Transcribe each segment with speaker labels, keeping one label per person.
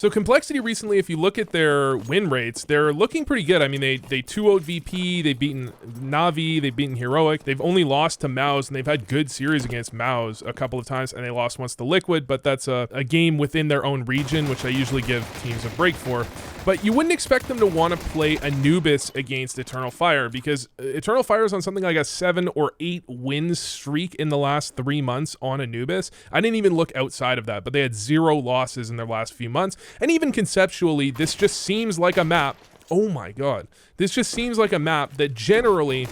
Speaker 1: So Complexity recently, if you look at their win rates, they're looking pretty good. I mean, they 2-0'd VP, they've beaten Navi, they've beaten Heroic, they've only lost to Mouse, and they've had good series against Mouse a couple of times, and they lost once to Liquid, but that's a game within their own region, which I usually give teams a break for. But you wouldn't expect them to want to play Anubis against Eternal Fire, because Eternal Fire is on something like a 7 or 8 win streak in the last 3 months on Anubis. I didn't even look outside of that, but they had 0 losses in their last few months. And even conceptually, this just seems like a map. Oh my god. This just seems like a map that generally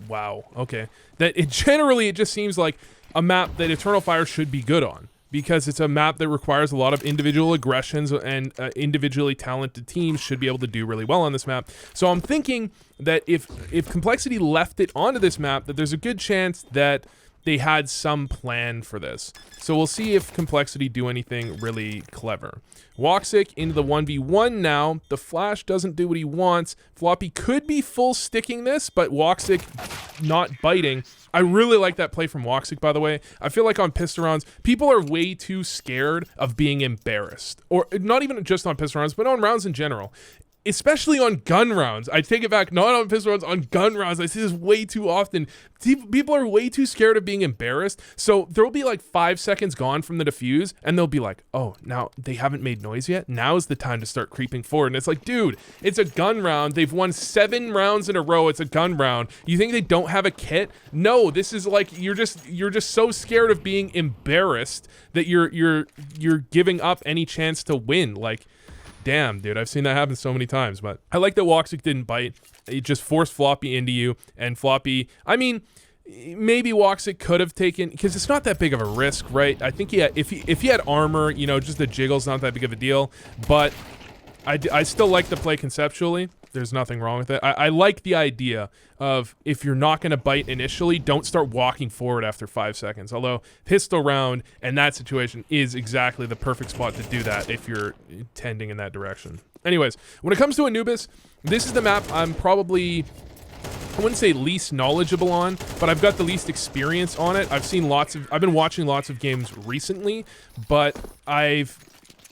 Speaker 1: wow. Okay. It just seems like a map that Eternal Fire should be good on, because it's a map that requires a lot of individual aggressions, and individually talented teams should be able to do really well on this map. So I'm thinking that if Complexity left it onto this map, that there's a good chance that they had some plan for this. So we'll see if Complexity do anything really clever. Woxic into the 1v1 now. The Flash doesn't do what he wants. Floppy could be full sticking this, but Woxic not biting. I really like that play from Woxic, by the way. I feel like on pistol rounds, people are way too scared of being embarrassed. Or not even just on pistol rounds, but on rounds in general. Especially on gun rounds. I take it back, not on pistol rounds, on gun rounds. I see this way too often. People are way too scared of being embarrassed. So there'll be like 5 seconds gone from the defuse, and they'll be like, oh, now they haven't made noise yet? Now's the time to start creeping forward. And it's like, dude, it's a gun round. They've won 7 rounds in a row. It's a gun round. You think they don't have a kit? No, this is like, you're just so scared of being embarrassed that you're giving up any chance to win. Like, damn, dude, I've seen that happen so many times. But I like that Woxic didn't bite. It just forced Floppy into you. And Floppy, I mean, maybe Woxic could have taken, because it's not that big of a risk, right? I think if he had armor, you know, just the jiggle's not that big of a deal. But I still like the play conceptually. There's nothing wrong with it. I like the idea of, if you're not going to bite initially, don't start walking forward after 5 seconds. Although pistol round and that situation is exactly the perfect spot to do that if you're tending in that direction. Anyways, when it comes to Anubis, this is the map I'm probably, I wouldn't say least knowledgeable on, but I've got the least experience on it. I've been watching lots of games recently, but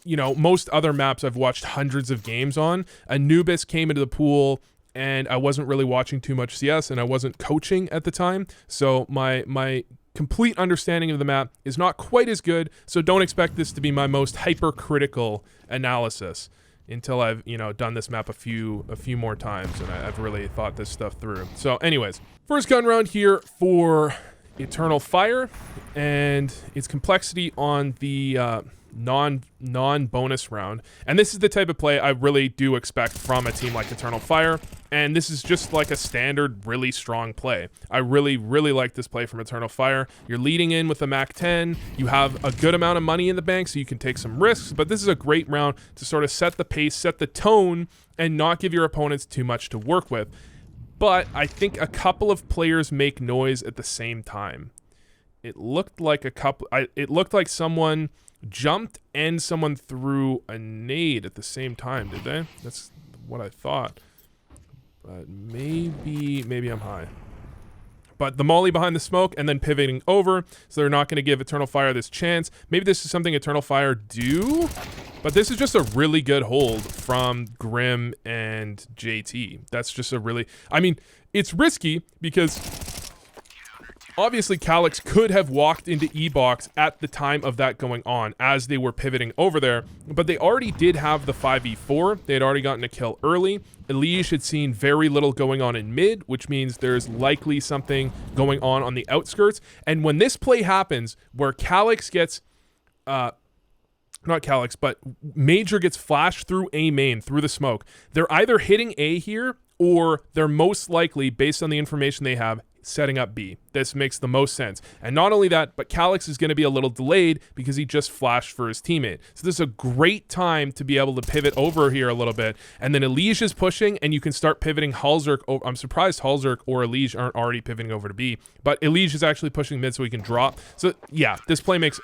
Speaker 1: you know, most other maps I've watched hundreds of games on. Anubis came into the pool, and I wasn't really watching too much CS, and I wasn't coaching at the time. So my complete understanding of the map is not quite as good, so don't expect this to be my most hypercritical analysis until I've, you know, done this map a few more times, and I've really thought this stuff through. So anyways, first gun round here for Eternal Fire, and its Complexity on the non-bonus round. And this is the type of play I really do expect from a team like Eternal Fire, and this is just like a standard really strong play. I really like this play from Eternal Fire. You're leading in with a Mac 10, you have a good amount of money in the bank, so you can take some risks, but this is a great round to sort of set the pace, set the tone, and not give your opponents too much to work with. But I think a couple of players make noise at the same time. It looked like someone jumped and someone threw a nade at the same time, did they? That's what I thought. But maybe I'm high. But the molly behind the smoke and then pivoting over, so they're not going to give Eternal Fire this chance. Maybe this is something Eternal Fire do, but this is just a really good hold from Grim and JT. That's just a really, I mean, it's risky because obviously, Calyx could have walked into E-Box at the time of that going on as they were pivoting over there, but they already did have the 5v4. They had already gotten a kill early. Elige had seen very little going on in mid, which means there's likely something going on the outskirts. And when this play happens, where Calyx gets, not Calyx, but Major gets flashed through A main, through the smoke, they're either hitting A here, or they're most likely, based on the information they have, setting up B. This makes the most sense. And not only that, but Calyx is going to be a little delayed because he just flashed for his teammate. So this is a great time to be able to pivot over here a little bit. And then Elige is pushing, and you can start pivoting Halzerk over. I'm surprised Halzerk or Elige aren't already pivoting over to B. But Elige is actually pushing mid so he can drop. So yeah, this play makes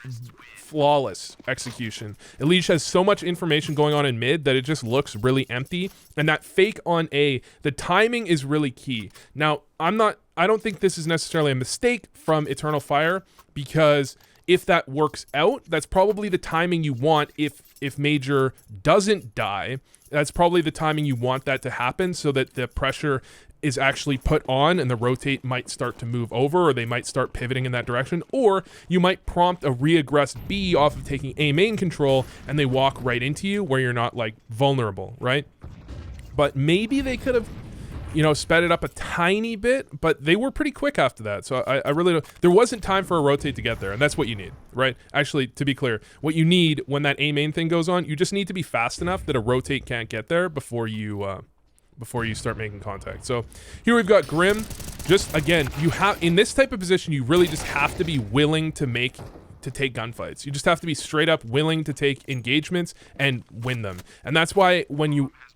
Speaker 1: flawless execution. Elige has so much information going on in mid that it just looks really empty. And that fake on A, the timing is really key. Now, I don't think this is necessarily a mistake from Eternal Fire, because if that works out, that's probably the timing you want. If Major doesn't die, that's probably the timing you want that to happen, so that the pressure is actually put on and the rotate might start to move over, or they might start pivoting in that direction, or you might prompt a re-aggress B off of taking A main control and they walk right into you where you're not like vulnerable, right? But maybe they could have, you know, sped it up a tiny bit, but they were pretty quick after that. So I really don't, there wasn't time for a rotate to get there, and that's what you need, right? Actually, to be clear, what you need when that A main thing goes on, you just need to be fast enough that a rotate can't get there before you start making contact. So here we've got Grim. Just again, you have, in this type of position, you really just have to be willing to take gunfights. You just have to be straight up willing to take engagements and win them. And that's why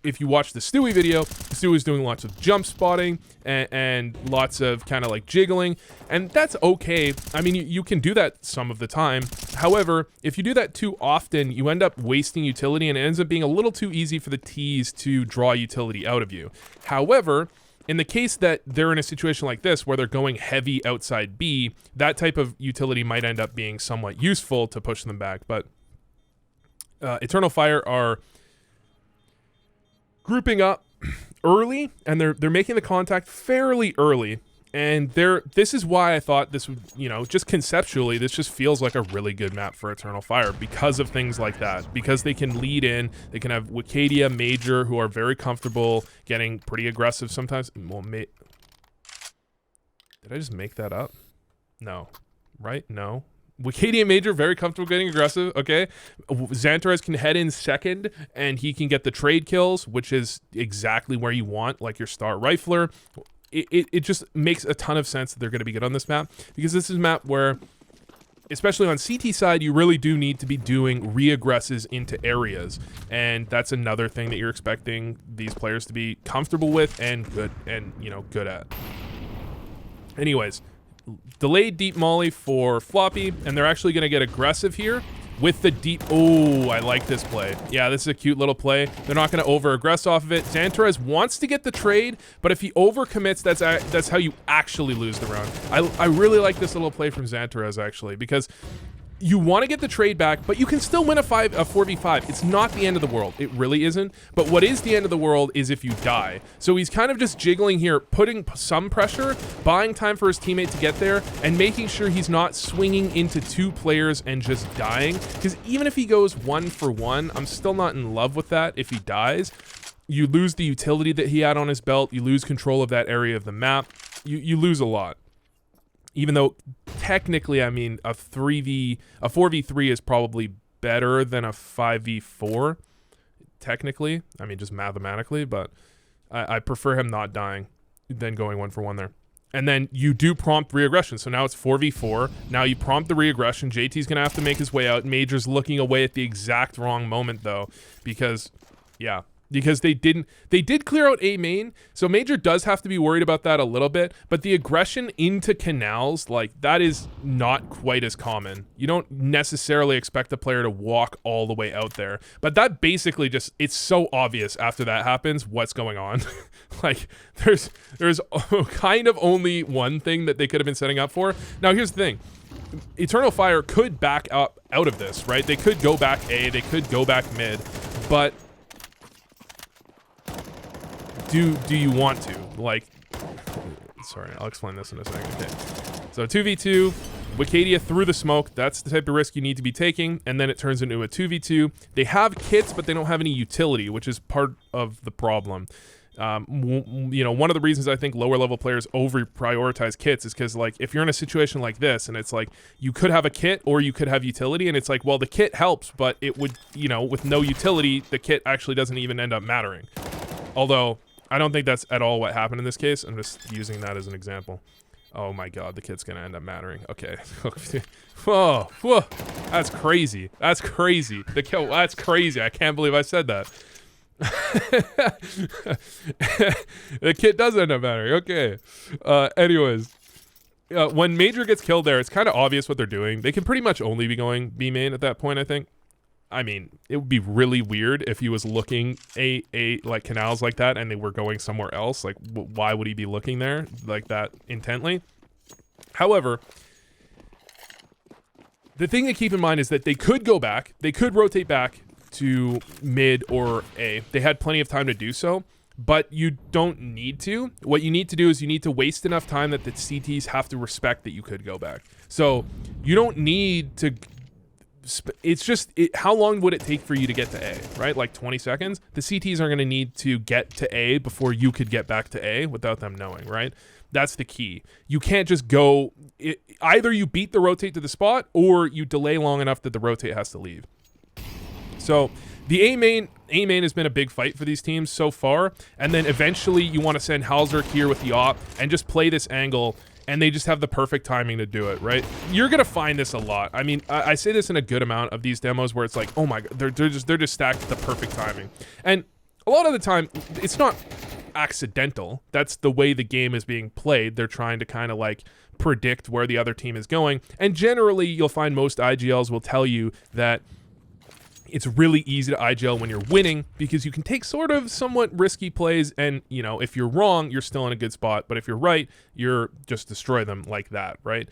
Speaker 1: if you watch the Stewie video, Stewie is doing lots of jump spotting and lots of kind of like jiggling, and that's okay. I mean, you can do that some of the time. However, if you do that too often, you end up wasting utility, and it ends up being a little too easy for the T's to draw utility out of you. However, in the case that they're in a situation like this where they're going heavy outside B, that type of utility might end up being somewhat useful to push them back. But Eternal Fire are grouping up early, and they're making the contact fairly early. And this is why I thought this would, you know, just conceptually, this just feels like a really good map for Eternal Fire because of things like that. Because they can lead in, they can have Wicadia, Major, who are very comfortable getting pretty aggressive sometimes. Well, did I just make that up? No. Right? No. Wicadia Major, very comfortable getting aggressive, okay? Xantares can head in second, and he can get the trade kills, which is exactly where you want, like your star rifler. It just makes a ton of sense that they're going to be good on this map, because this is a map where, especially on CT side, you really do need to be doing re-aggresses into areas, and that's another thing that you're expecting these players to be comfortable with and good at. Anyways, delayed deep molly for Floppy, and they're actually going to get aggressive here with the deep. Oh, I like this play. Yeah, this is a cute little play. They're not going to over-aggress off of it. Xantares wants to get the trade, but if he over-commits, that's how you actually lose the round. I really like this little play from Xantares, actually, because you want to get the trade back, but you can still win a 4v5. It's not the end of the world. It really isn't. But what is the end of the world is if you die. So he's kind of just jiggling here, putting some pressure, buying time for his teammate to get there, and making sure he's not swinging into two players and just dying. Because even if he goes 1-for-1, I'm still not in love with that if he dies. You lose the utility that he had on his belt. You lose control of that area of the map. You lose a lot. Even though technically, I mean, a 4v3 is probably better than a 5v4. Technically, I mean, just mathematically, but I prefer him not dying than going 1-for-1 there. And then you do prompt re-aggression. So now it's 4v4. Now you prompt the re-aggression. JT's going to have to make his way out. Major's looking away at the exact wrong moment, though, because, yeah. Because they did clear out A main, so Major does have to be worried about that a little bit, but the aggression into canals, like, that is not quite as common. You don't necessarily expect a player to walk all the way out there, but that basically just, it's so obvious after that happens what's going on. Like, there's kind of only one thing that they could have been setting up for. Now, here's the thing. Eternal Fire could back up out of this, right? They could go back A, they could go back mid, but do you want to? Like, sorry, I'll explain this in a second. Okay. So 2v2, Wicadia through the smoke. That's the type of risk you need to be taking, and then it turns into a 2v2. They have kits, but they don't have any utility, which is part of the problem. You know, one of the reasons I think lower level players over prioritize kits is because, like, if you're in a situation like this and it's like you could have a kit or you could have utility, and it's like, well, the kit helps, but it would, you know, with no utility, the kit actually doesn't even end up mattering. Although I don't think that's at all what happened in this case. I'm just using that as an example. Oh my god, the kit's gonna end up mattering. Okay. Whoa, whoa. That's crazy. That's crazy. That's crazy. I can't believe I said that. The kit does end up mattering. Okay. Anyways. When Major gets killed there, it's kind of obvious what they're doing. They can pretty much only be going B main at that point, I think. I mean, it would be really weird if he was looking like canals like that and they were going somewhere else. Like, why would he be looking there like that intently? However, The thing to keep in mind is that they could go back. They could rotate back to mid or A. They had plenty of time to do so, but you don't need to. What you need to do is you need to waste enough time that the CTs have to respect that you could go back. So you don't need to... It's just, how long would it take for you to get to A, right? Like 20 seconds? The CTs are going to need to get to A before you could get back to A without them knowing, right? That's the key. You can't just go... either you beat the rotate to the spot or you delay long enough that the rotate has to leave. So the A main has been a big fight for these teams so far, and then eventually you want to send Halzerk here with the op and just play this angle, and they just have the perfect timing to do it, right? You're gonna find this a lot. I mean, I say this in a good amount of these demos where it's like, oh my god, they're just stacked at the perfect timing, and a lot of the time it's not accidental. That's the way the game is being played. They're trying to kind of like predict where the other team is going, and generally you'll find most IGLs will tell you that it's really easy to IGL when you're winning because you can take sort of somewhat risky plays, and you know, if you're wrong, you're still in a good spot, but if you're right, you're just destroy them like that, right?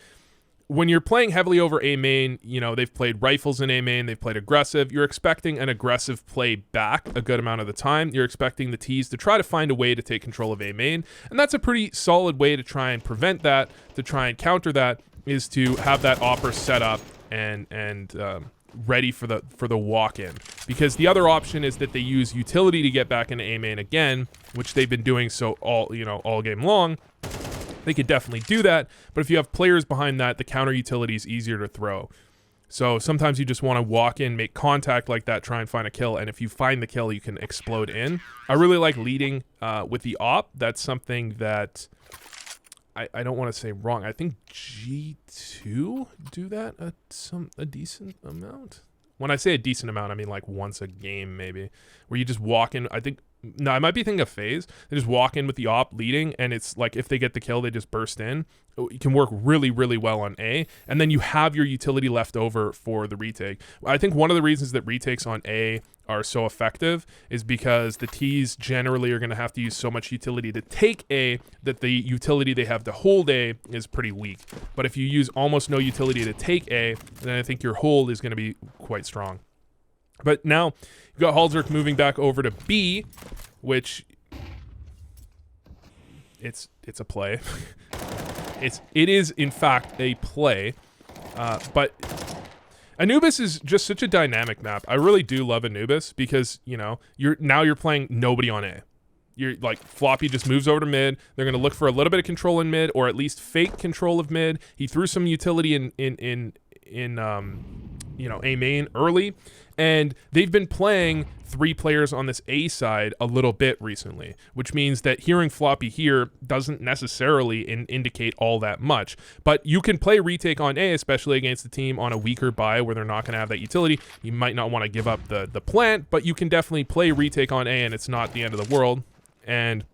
Speaker 1: When you're playing heavily over A main, you know, they've played rifles in A main, they've played aggressive, you're expecting an aggressive play back a good amount of the time. You're expecting the Ts to try to find a way to take control of A main, and that's a pretty solid way to try and prevent that, to try and counter that, is to have that opper set up and ready for the walk-in, because the other option is that they use utility to get back into A main again, which they've been doing so all game long. They could definitely do that, but if you have players behind that, the counter utility is easier to throw. So sometimes you just want to walk in, make contact like that, try and find a kill, and if you find the kill, you can explode in. I really like leading with the op. That's something that I don't want to say wrong. I think G2 do that a decent amount. When I say a decent amount, I mean like once a game maybe, where you just walk in. No, I might be thinking of FaZe. They just walk in with the op leading, and it's like if they get the kill, they just burst in. It can work really, really well on A, and then you have your utility left over for the retake. I think one of the reasons that retakes on A are so effective is because the Ts generally are going to have to use so much utility to take A that the utility they have to hold A is pretty weak. But if you use almost no utility to take A, then I think your hold is going to be quite strong. But now you've got Halzerk moving back over to B, which it's a play. It is in fact a play, but Anubis is just such a dynamic map. I really do love Anubis because, you know, you're playing nobody on A. You're like, Floppy just moves over to mid. They're going to look for a little bit of control in mid, or at least fake control of mid. He threw some utility in A main early, and they've been playing 3 players on this A side a little bit recently, which means that hearing Floppy here doesn't necessarily indicate all that much. But you can play retake on A, especially against the team on a weaker buy where they're not going to have that utility. You might not want to give up the plant, but you can definitely play retake on A, and it's not the end of the world. And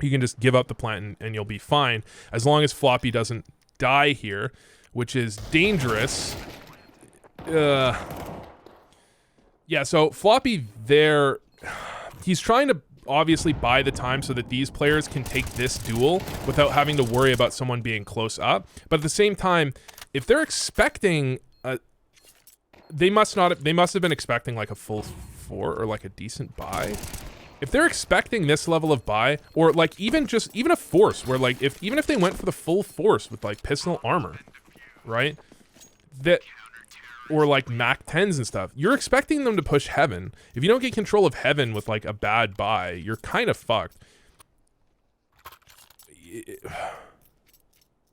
Speaker 1: you can just give up the plant and you'll be fine, as long as Floppy doesn't die here, which is dangerous. Yeah, so Floppy there, he's trying to obviously buy the time so that these players can take this duel without having to worry about someone being close up. But at the same time, if they're expecting they must have been expecting like a full 4 or like a decent buy. If they're expecting this level of buy, or like even a force where like even if they went for the full force with like pistol armor, right? Or like Mac 10s and stuff, you're expecting them to push heaven. If you don't get control of heaven with like a bad buy, you're kind of fucked.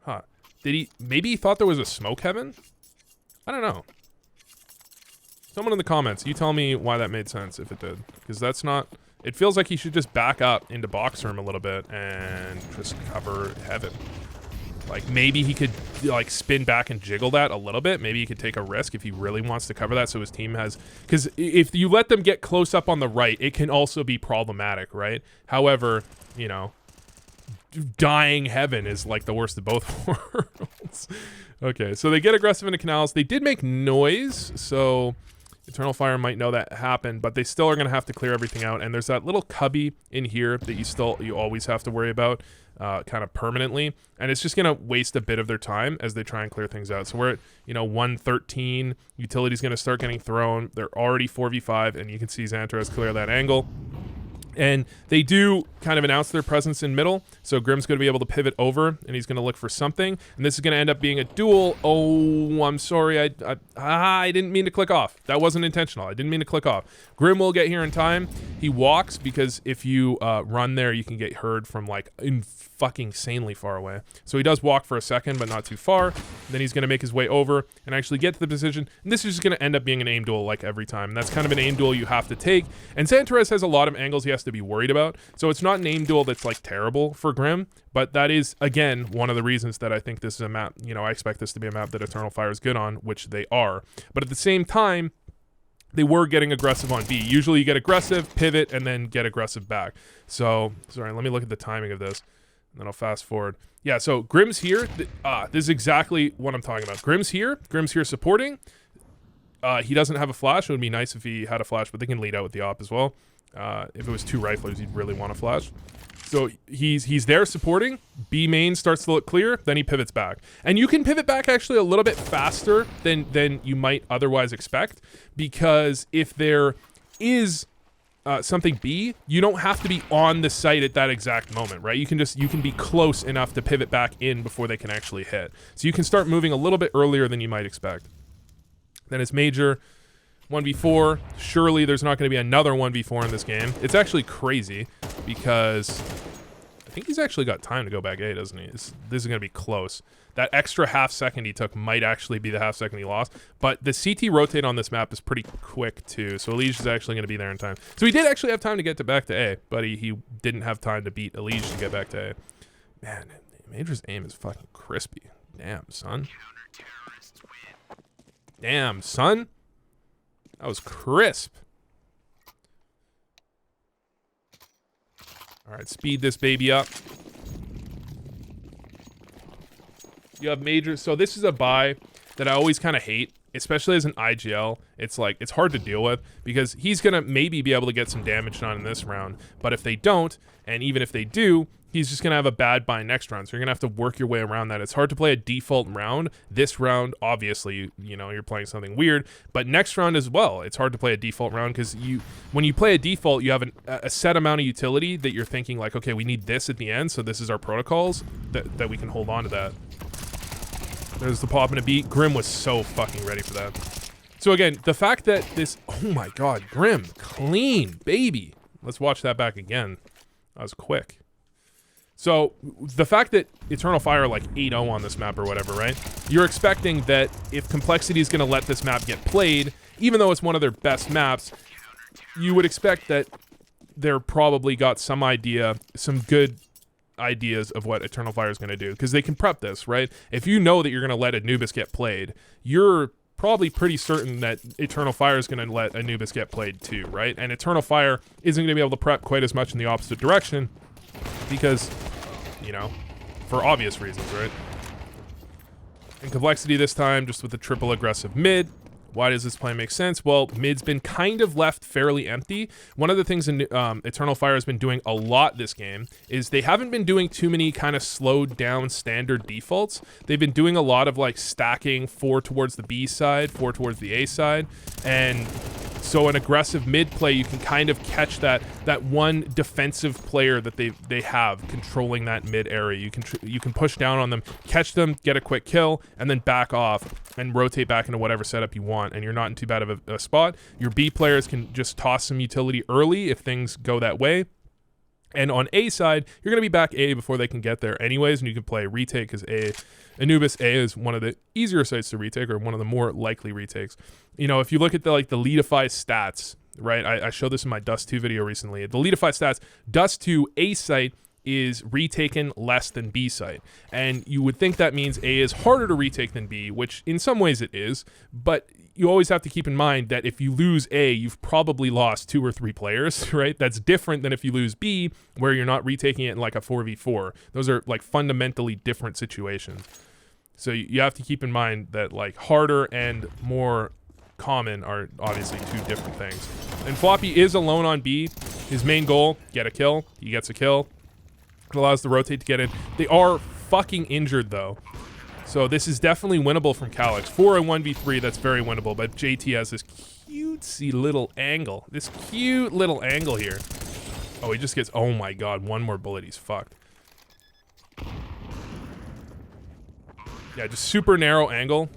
Speaker 1: Huh. Maybe he thought there was a smoke heaven? I don't know. Someone in the comments, you tell me why that made sense if it did. Because that's not... It feels like he should just back up into box room a little bit and just cover heaven. Like, maybe he could, like, spin back and jiggle that a little bit. Maybe he could take a risk if he really wants to cover that so his team has... Because if you let them get close up on the right, it can also be problematic, right? However, you know, dying heaven is, like, the worst of both worlds. Okay, so they get aggressive into canals. They did make noise, so Eternal Fire might know that happened, but they still are going to have to clear everything out. And there's that little cubby in here that you always have to worry about kind of permanently. And it's just going to waste a bit of their time as they try and clear things out. So we're at, 113. Utility's going to start getting thrown. They're already 4v5, and you can see Xantras clear that angle. And they do kind of announce their presence in middle, so Grim's going to be able to pivot over, and he's going to look for something. And this is going to end up being a duel. Oh, I'm sorry. I didn't mean to click off. That wasn't intentional. I didn't mean to click off. Grim will get here in time. He walks because if you run there, you can get heard from like fucking insanely far away. So he does walk for a second, but not too far. Then he's going to make his way over and actually get to the position. And this is just going to end up being an aim duel like every time. And that's kind of an aim duel you have to take. And Xantras has a lot of angles he has to be worried about. So it's not an aim duel that's like terrible for Grim, but that is, again, one of the reasons that I think this is a map, I expect this to be a map that Eternal Fire is good on, which they are. But at the same time, they were getting aggressive on B. Usually you get aggressive, pivot, and then get aggressive back. So, sorry, let me look at the timing of this. And then I'll fast forward. Yeah, so Grim's here. This is exactly what I'm talking about. Grim's here supporting. He doesn't have a flash. It would be nice if he had a flash, but they can lead out with the op as well. If it was two riflers, he'd really want a flash. So he's there supporting. B main starts to look clear, then he pivots back. And you can pivot back actually a little bit faster than you might otherwise expect, because if there is something B, you don't have to be on the site at that exact moment, right? You can be close enough to pivot back in before they can actually hit. So you can start moving a little bit earlier than you might expect. Then it's Major, 1v4. Surely there's not going to be another 1v4 in this game. It's actually crazy because I think he's actually got time to go back A, doesn't he? This is going to be close. That extra half second he took might actually be the half second he lost. But the CT rotate on this map is pretty quick too. So Elige is actually going to be there in time. So he did actually have time to get back to A, but he didn't have time to beat Elige to get back to A. Man, Major's aim is fucking crispy. Damn, son. Damn, son. That was crisp. All right, speed this baby up. You have Major. So this is a buy that I always kind of hate, especially as an IGL. It's hard to deal with because he's going to maybe be able to get some damage done in this round. But if they don't, and even if they do, he's just going to have a bad buy next round. So you're going to have to work your way around that. It's hard to play a default round. This round, obviously, you're playing something weird. But next round as well, it's hard to play a default round because when you play a default, you have a set amount of utility that you're thinking like, okay, we need this at the end. So this is our protocols that we can hold on to that. There's the pop and a beat. Grim was so fucking ready for that. So again, the fact that this, oh my God, Grim, clean, baby. Let's watch that back again. That was quick. So the fact that Eternal Fire like 8-0 on this map or whatever, right? You're expecting that if Complexity is going to let this map get played, even though it's one of their best maps, you would expect that they're probably got some idea, some good ideas of what Eternal Fire is going to do, because they can prep this, right? If you know that you're going to let Anubis get played, you're probably pretty certain that Eternal Fire is going to let Anubis get played too, right? And Eternal Fire isn't going to be able to prep quite as much in the opposite direction because, for obvious reasons, right? And Complexity this time, just with the triple aggressive mid. Why does this play make sense? Well, mid's been kind of left fairly empty. One of the things Eternal Fire has been doing a lot this game is they haven't been doing too many kind of slowed down standard defaults. They've been doing a lot of like stacking 4 towards the B side, 4 towards the A side. And so an aggressive mid play, you can kind of catch that one defensive player that they have controlling that mid area. You can push down on them, catch them, get a quick kill, and then back off and rotate back into whatever setup you want, and you're not in too bad of a spot. Your B players can just toss some utility early if things go that way. And on A side, you're going to be back A before they can get there anyways, and you can play retake because Anubis A is one of the easier sites to retake, or one of the more likely retakes. If you look at the Leadify stats, right? I showed this in my Dust 2 video recently. The Leadify stats, Dust 2 A site is retaken less than B site. And you would think that means A is harder to retake than B, which in some ways it is, but you always have to keep in mind that if you lose A, you've probably lost 2 or 3 players, right? That's different than if you lose B, where you're not retaking it in like a 4v4. Those are like fundamentally different situations. So you have to keep in mind that like harder and more common are obviously two different things. And Floppy is alone on B. His main goal, get a kill. He gets a kill. It allows the rotate to get in. They are fucking injured though. So this is definitely winnable from Calyx. For a 1v3, that's very winnable, but JT has this cutesy little angle. This cute little angle here. Oh, he just gets, oh my god, one more bullet, he's fucked. Yeah, just super narrow angle.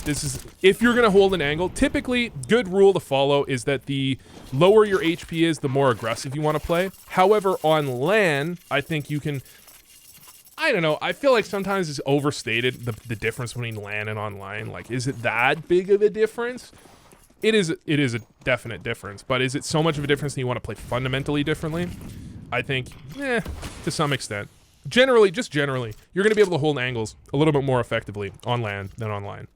Speaker 1: This is, if you're gonna hold an angle, typically, good rule to follow is that the lower your HP is, the more aggressive you want to play. However, on LAN, I think you can, I don't know, I feel like sometimes it's overstated, the difference between LAN and online. Like, is it that big of a difference? It is a definite difference, but is it so much of a difference that you want to play fundamentally differently? I think, to some extent. Generally, just generally, you're going to be able to hold angles a little bit more effectively on LAN than online.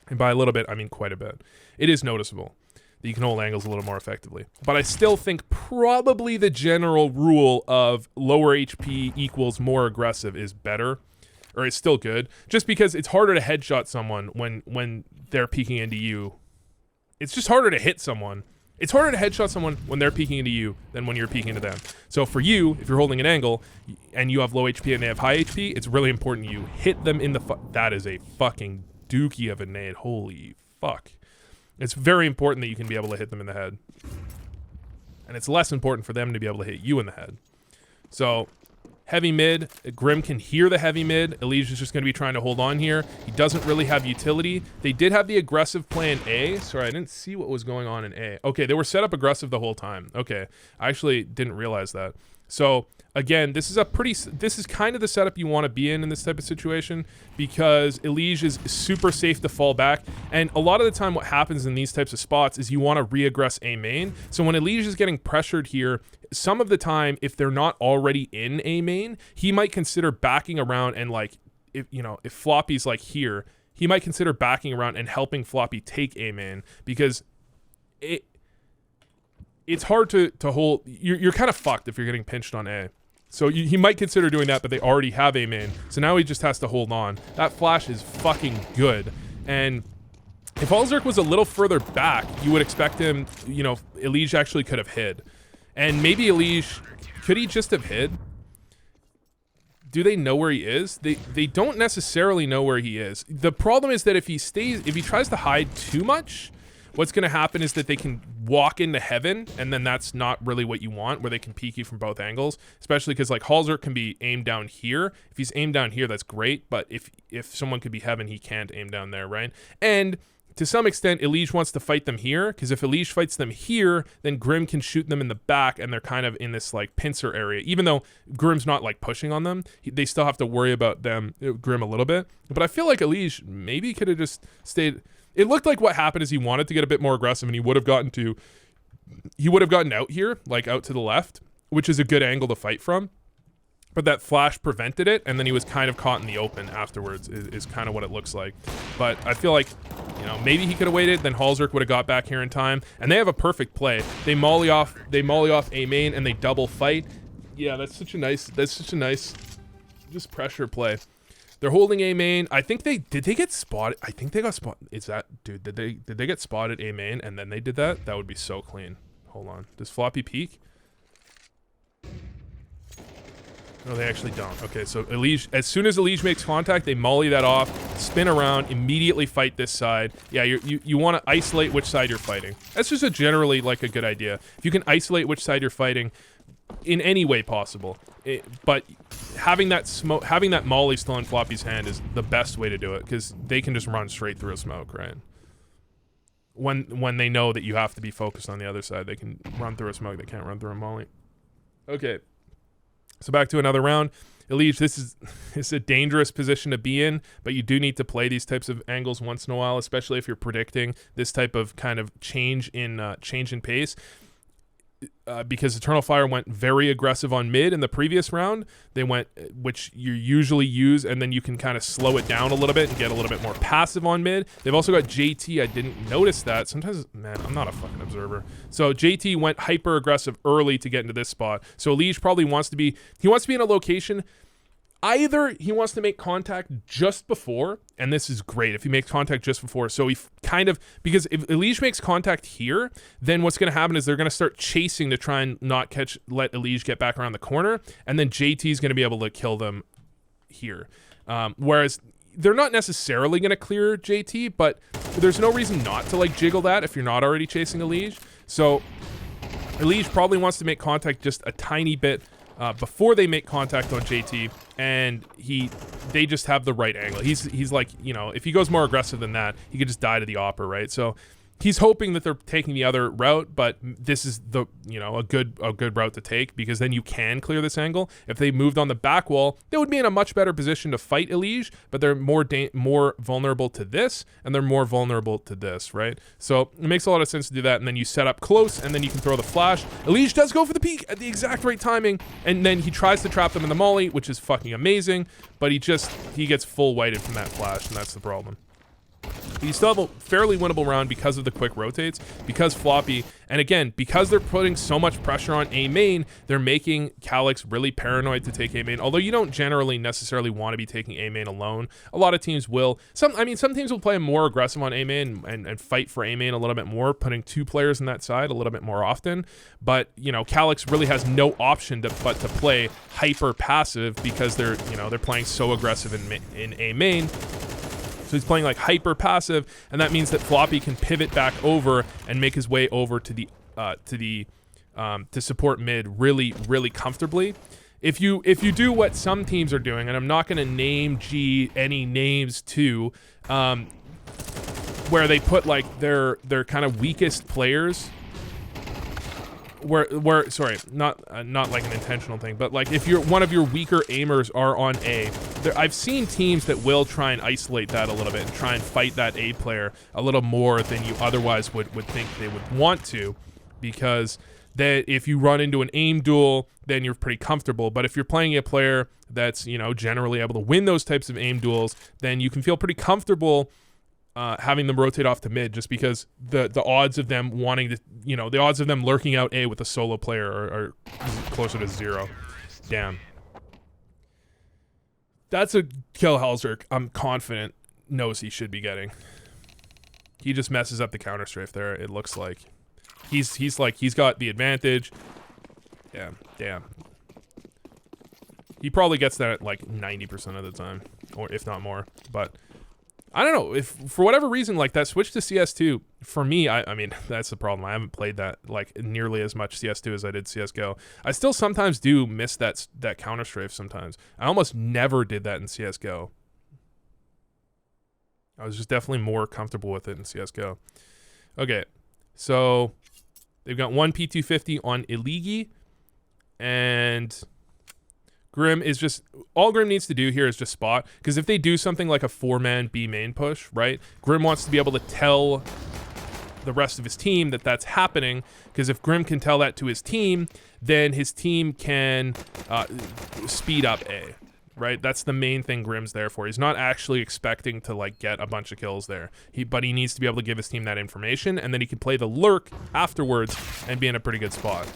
Speaker 1: And by a little bit, I mean quite a bit. It is noticeable that you can hold angles a little more effectively. But I still think probably the general rule of lower HP equals more aggressive is better, or it's still good, just because it's harder to headshot someone when they're peeking into you. It's just harder to hit someone. It's harder to headshot someone when they're peeking into you than when you're peeking into them. So for you, if you're holding an angle and you have low HP and they have high HP, it's really important you hit them in the that is a fucking dookie of a nade. Holy fuck. It's very important that you can be able to hit them in the head. And it's less important for them to be able to hit you in the head. So, heavy mid. Grim can hear the heavy mid. Elige is just going to be trying to hold on here. He doesn't really have utility. They did have the aggressive play in A. Sorry, I didn't see what was going on in A. Okay, they were set up aggressive the whole time. Okay, I actually didn't realize that. So, again, this is kind of the setup you want to be in this type of situation, because Elige is super safe to fall back, and a lot of the time what happens in these types of spots is you want to re-aggress A main. So when Elige is getting pressured here, some of the time, if they're not already in A main, he might consider backing around and, like, if Floppy's like here, he might consider backing around and helping Floppy take A main, because it's hard to hold. You're kind of fucked if you're getting pinched on A. So he might consider doing that, but they already have A main. So now he just has to hold on. That flash is fucking good. And if Alzerk was a little further back, you would expect him, Elige actually could have hid. And maybe Elige, could he just have hid? Do they know where he is? They don't necessarily know where he is. The problem is that if he tries to hide too much, what's going to happen is that they can walk into heaven, and then that's not really what you want, where they can peek you from both angles, especially because, like, Halzer can be aimed down here. If he's aimed down here, that's great, but if someone could be heaven, he can't aim down there, right? And to some extent, Elige wants to fight them here, because if Elige fights them here, then Grim can shoot them in the back, and they're kind of in this, like, pincer area. Even though Grim's not, like, pushing on them, they still have to worry about Grim a little bit. But I feel like Elige maybe could have just stayed. It looked like what happened is he wanted to get a bit more aggressive, and he would have gotten out here, like out to the left, which is a good angle to fight from. But that flash prevented it, and then he was kind of caught in the open afterwards, is kind of what it looks like. But I feel like, maybe he could have waited, then Halzerk would have got back here in time, and they have a perfect play. They molly off A main, and they double fight. Yeah, that's such a nice just pressure play. They're holding A main. I think did they get spotted? I think they got spotted. Is that, dude, did they get spotted A main and then they did that? That would be so clean. Hold on. Does Floppy peek? No, they actually don't. Okay, so Elige, as soon as Elige makes contact, they molly that off, spin around, immediately fight this side. Yeah, you want to isolate which side you're fighting. That's just generally like a good idea. If you can isolate which side you're fighting in any way possible, but having that molly still in Floppy's hand is the best way to do it, because they can just run straight through a smoke, right? When they know that you have to be focused on the other side, they can run through a smoke. They can't run through a molly. Okay. So back to another round. Elige, this is a dangerous position to be in, but you do need to play these types of angles once in a while, especially if you're predicting this type of kind of change in pace. Because Eternal Fire went very aggressive on mid in the previous round. They went, which you usually use, and then you can kind of slow it down a little bit and get a little bit more passive on mid. They've also got JT. I didn't notice that. Sometimes, man, I'm not a fucking observer. So JT went hyper aggressive early to get into this spot. So Elige probably wants to be in a location. Either he wants to make contact just before, and this is great if he makes contact just before. So he kind of, because if Elige makes contact here, then what's going to happen is they're going to start chasing to try and not let Elige get back around the corner, and then JT is going to be able to kill them here. Whereas they're not necessarily going to clear JT, but there's no reason not to like jiggle that if you're not already chasing Elige. So Elige probably wants to make contact just a tiny bit before they make contact on JT, and they just have the right angle. He's like, if he goes more aggressive than that, he could just die to the Opera, right? So he's hoping that they're taking the other route, but this is the a good route to take, because then you can clear this angle. If they moved on the back wall, they would be in a much better position to fight Elige, but they're more vulnerable to this, and they're more vulnerable to this, right? So it makes a lot of sense to do that, and then you set up close, and then you can throw the flash. Elige does go for the peek at the exact right timing, and then he tries to trap them in the molly, which is fucking amazing, but he gets full whited from that flash, and that's the problem. You still have a fairly winnable round because of the quick rotates, because Floppy, and again, because they're putting so much pressure on A main, they're making Calyx really paranoid to take A main, although you don't generally necessarily want to be taking A main alone. A lot of teams will. Some teams will play more aggressive on A main and fight for A main a little bit more, putting 2 players on that side a little bit more often. But, Calyx really has no option but to play hyper passive, because they're playing so aggressive in A main. So he's playing like hyper passive, and that means that Floppy can pivot back over and make his way over to support mid really, really comfortably. If you do what some teams are doing, and I'm not going to name any names too, where they put like their kind of weakest players. Sorry, not like an intentional thing, but like if one of your weaker aimers are on A, I've seen teams that will try and isolate that a little bit and try and fight that A player a little more than you otherwise would think they would want to, because that if you run into an aim duel, then you're pretty comfortable. But if you're playing a player that's generally able to win those types of aim duels, then you can feel pretty comfortable having them rotate off to mid, just because the odds of them wanting to, the odds of them lurking out A with a solo player are closer to 0. Damn. That's a kill Halzerk I'm confident knows he should be getting. He just messes up the counter strafe there, it looks like. He's got the advantage. Damn. He probably gets that at like 90% of the time, or if not more, but I don't know, if for whatever reason, like that switch to CS2, for me, I mean, that's the problem. I haven't played that like nearly as much CS2 as I did CSGO. I still sometimes do miss that counter strafe sometimes. I almost never did that in CSGO. I was just definitely more comfortable with it in CSGO. Okay, so they've got 1 P250 on Iligi, and Grim is just, all Grim needs to do here is just spot, because if they do something like a 4-man B main push, right, Grim wants to be able to tell the rest of his team that that's happening, because if Grim can tell that to his team, then his team can speed up A, right? That's the main thing Grim's there for. He's not actually expecting to like get a bunch of kills there, but he needs to be able to give his team that information, and then he can play the lurk afterwards and be in a pretty good spot.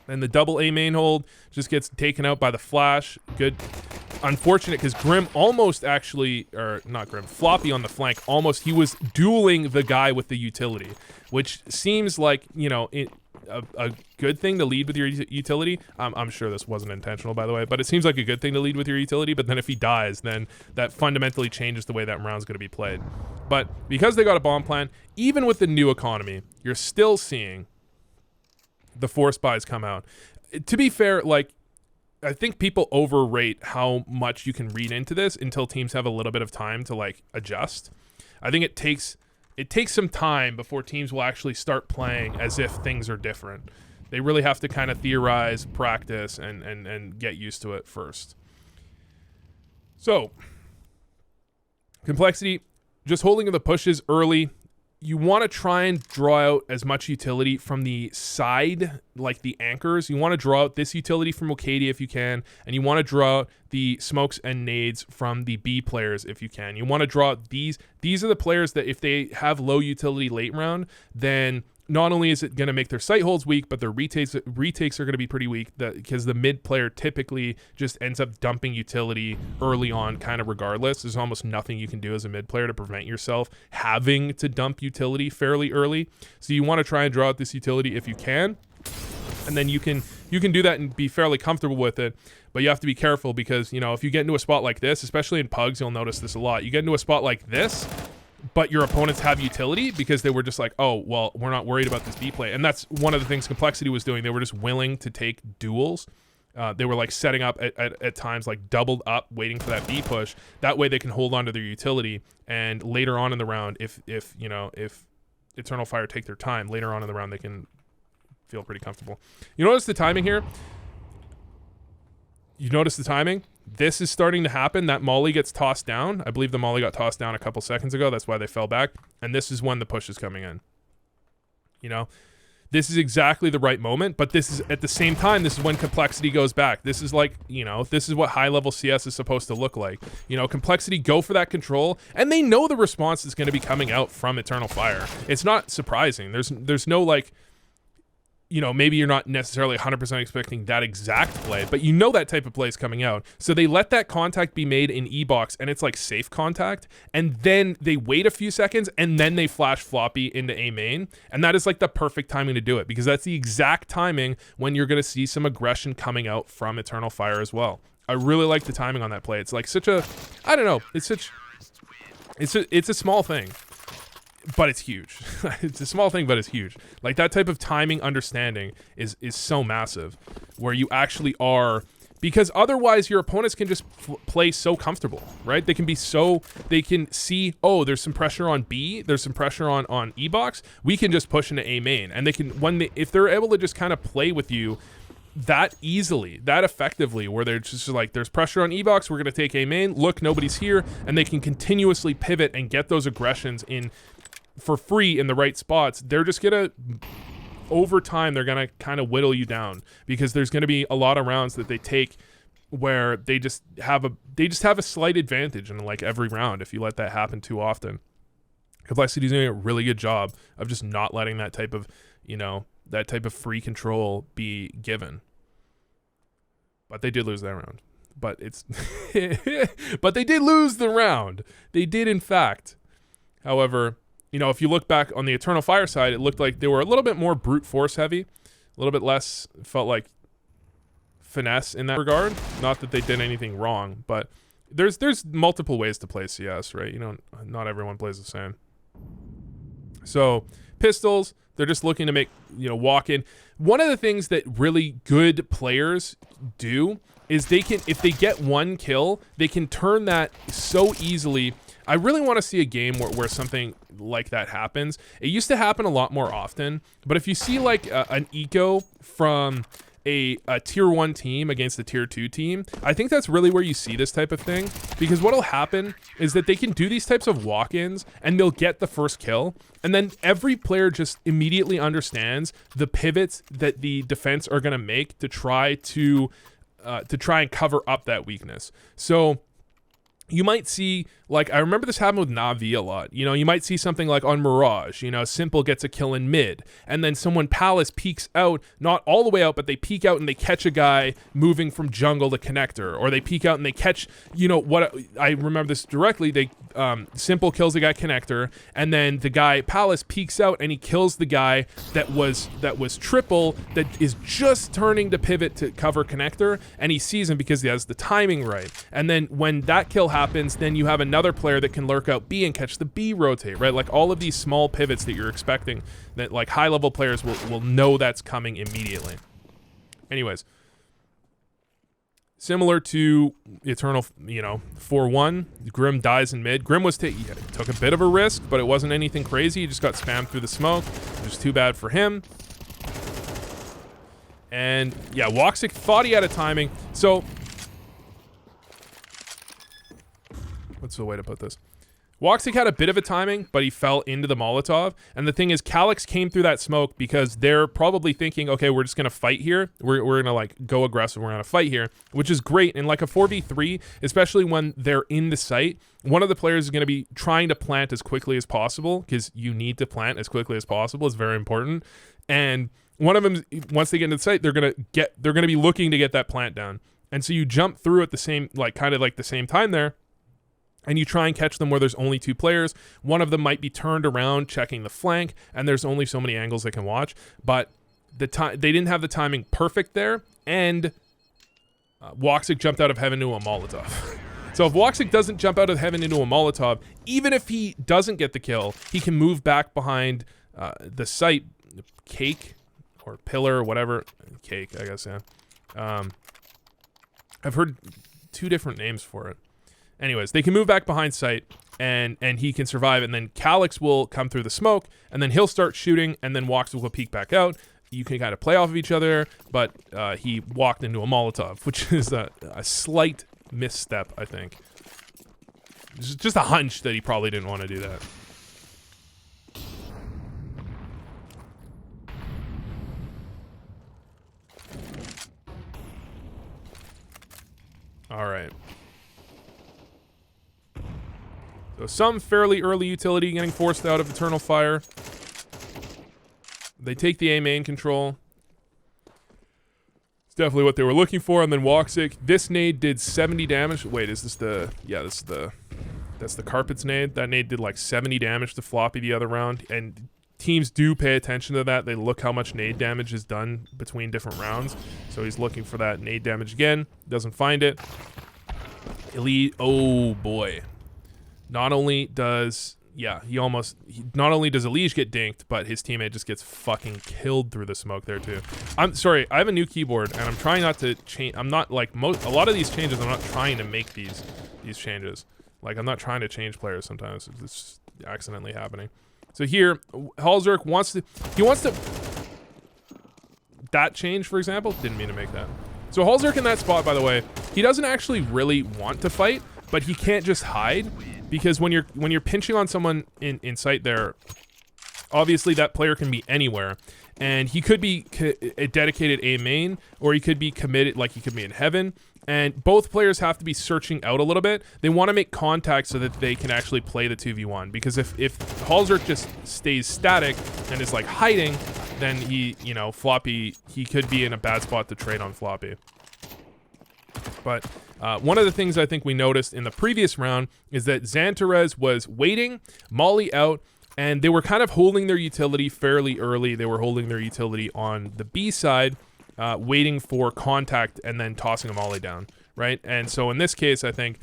Speaker 1: And the double A main hold just gets taken out by the flash. Good. Unfortunate, because Grim almost actually, or not Grim, Floppy on the flank, he was dueling the guy with the utility, which seems like, a good thing to lead with your utility. I'm sure this wasn't intentional, by the way, but it seems like a good thing to lead with your utility, but then if he dies, then that fundamentally changes the way that round's going to be played. But because they got a bomb plan, even with the new economy, you're still seeing the force buys come out. To be fair, like, I think people overrate how much you can read into this until teams have a little bit of time to like adjust. I think it takes some time before teams will actually start playing as if things are different. They really have to kind of theorize, practice, and get used to it first. So, complexity, just holding the pushes early. You want to try and draw out as much utility from the side, like the anchors. You want to draw out this utility from Okadia if you can, and you want to draw out the smokes and nades from the B players if you can. You want to draw out these. These are the players that if they have low utility late round, then not only is it going to make their sight holds weak, but their retakes are going to be pretty weak because the mid player typically just ends up dumping utility early on kind of regardless. There's almost nothing you can do as a mid player to prevent yourself having to dump utility fairly early. So you want to try and draw out this utility if you can, and then you can do that and be fairly comfortable with it. But you have to be careful because, you know, if you get into a spot like this, especially in pugs, you'll notice this a lot. You get into a spot like this, but your opponents have utility because they were just like, oh, well, we're not worried about this B play. And that's one of the things Complexity was doing. They were just willing to take duels. They were like setting up at times like doubled up, waiting for that B push. That way they can hold on to their utility. And later on in the round, if Eternal Fire take their time, later on in the round, they can feel pretty comfortable. You notice the timing here? You notice the timing? This is starting to happen. That molly gets tossed down. I believe the molly got tossed down a couple seconds ago. That's why they fell back. And this is when the push is coming in. You know, this is exactly the right moment, but this is at the same time, this is when Complexity goes back. This is like, you know, this is what high level CS is supposed to look like. You know, Complexity go for that control, and they know the response is going to be coming out from Eternal Fire. It's not surprising. There's no like, you know, maybe you're not necessarily 100% expecting that exact play, but you know that type of play is coming out. So they let that contact be made in E-box, and it's like safe contact, and then they wait a few seconds, and then they flash floppy into A main, and that is like the perfect timing to do it, because that's the exact timing when you're going to see some aggression coming out from Eternal Fire as well. I really like the timing on that play. It's like such a, I don't know, it's a small thing, but it's huge. It's a small thing, but it's huge. Like that type of timing understanding is so massive, where you actually are, because otherwise your opponents can just play so comfortable, right? They can see, oh, there's some pressure on B, there's some pressure on E-box. We can just push into A main, and they can, if they're able to just kind of play with you that easily, that effectively, where they're just like, there's pressure on E-box, we're going to take A main, look, nobody's here, and they can continuously pivot and get those aggressions in for free in the right spots. They're just gonna, over time, they're gonna kind of whittle you down, because there's gonna be a lot of rounds that they take where they just have a slight advantage in like every round if you let that happen too often. Complexity's doing a really good job of just not letting that type of, you know, that type of free control be given. But they did lose that round. But it's but they did lose the round. They did, in fact. However, you know, if you look back on the Eternal Fire side, it looked like they were a little bit more brute force heavy, a little bit less, felt like finesse in that regard. Not that they did anything wrong, but there's multiple ways to play CS, right? You know, not everyone plays the same. So pistols, they're just looking to make, you know, walk in. One of the things that really good players do is they can, if they get one kill, they can turn that so easily. I really want to see a game where something like that happens. It used to happen a lot more often, but if you see like an eco from a tier 1 team against a tier 2 team, I think that's really where you see this type of thing, because what'll happen is that they can do these types of walk-ins and they'll get the first kill, and then every player just immediately understands the pivots that the defense are going to make to try and cover up that weakness. So you might see, like, I remember this happened with Na'Vi a lot. You know, you might see something like on Mirage, you know, Simple gets a kill in mid, and then someone Palace peeks out, not all the way out, but they peek out and they catch a guy moving from jungle to connector, or they peek out and they catch, you know, what I remember this directly, they Simple kills the guy connector, and then the guy Palace peeks out and he kills the guy that was triple, that is just turning to pivot to cover connector, and he sees him because he has the timing right. And then when that kill happens, then you have another player that can lurk out B and catch the B rotate, right? Like all of these small pivots that you're expecting, that like high level players will know that's coming immediately. Anyways, similar to Eternal, you know, 4-1, Grim dies in mid. Grim took a bit of a risk, but it wasn't anything crazy. He just got spammed through the smoke, which is too bad for him. And yeah, Woxic thought he had a timing. So what's the way to put this? Woxic had a bit of a timing, but he fell into the Molotov. And the thing is, Calyx came through that smoke because they're probably thinking, okay, we're just going to fight here. We're going to like go aggressive. We're going to fight here, which is great. And like a 4v3, especially when they're in the site, one of the players is going to be trying to plant as quickly as possible because you need to plant as quickly as possible. It's very important. And one of them, once they get into the site, they're going to be looking to get that plant down. And so you jump through at the same, like kind of like the same time there. And you try and catch them where there's only 2 players. One of them might be turned around checking the flank, and there's only so many angles they can watch. But they didn't have the timing perfect there, and Woxic jumped out of heaven into a Molotov. So if Woxic doesn't jump out of heaven into a Molotov, even if he doesn't get the kill, he can move back behind the site, cake or pillar or whatever. Cake, I guess, yeah. I've heard 2 different names for it. Anyways, they can move back behind site, and he can survive, and then Calyx will come through the smoke, and then he'll start shooting, and then Woxic will peek back out. You can kind of play off of each other, but he walked into a Molotov, which is a slight misstep, I think. It's just a hunch that he probably didn't want to do that. All right. So some fairly early utility getting forced out of Eternal Fire. They take the A main control. It's definitely what they were looking for. And then Woxic, this nade did 70 damage. Wait, is this the... Yeah, that's the Carpet's nade. That nade did like 70 damage to Floppy the other round. And teams do pay attention to that. They look how much nade damage is done between different rounds. So he's looking for that nade damage again. Doesn't find it. Elite... Oh, boy. Not only does Elige get dinked, but his teammate just gets fucking killed through the smoke there too. I'm sorry, I have a new keyboard and I'm trying not to change. I'm not like a lot of these changes. I'm not trying to make these changes. Like I'm not trying to change players sometimes. It's just accidentally happening. So here, Halzerk wants to. That change, for example, didn't mean to make that. So Halzerk in that spot, by the way, he doesn't actually really want to fight, but he can't just hide. Because when you're pinching on someone in sight there, obviously that player can be anywhere, and he could be a dedicated A main, or he could be committed, like he could be in heaven. And both players have to be searching out a little bit. They want to make contact so that they can actually play the 2v1. Because if Halzerk just stays static and is like hiding, then Floppy, he could be in a bad spot to trade on Floppy. But one of the things I think we noticed in the previous round is that Xantarez was waiting, Molly out, and they were kind of holding their utility fairly early. They were holding their utility on the B side, waiting for contact and then tossing a Molly down, right? And so in this case, I think,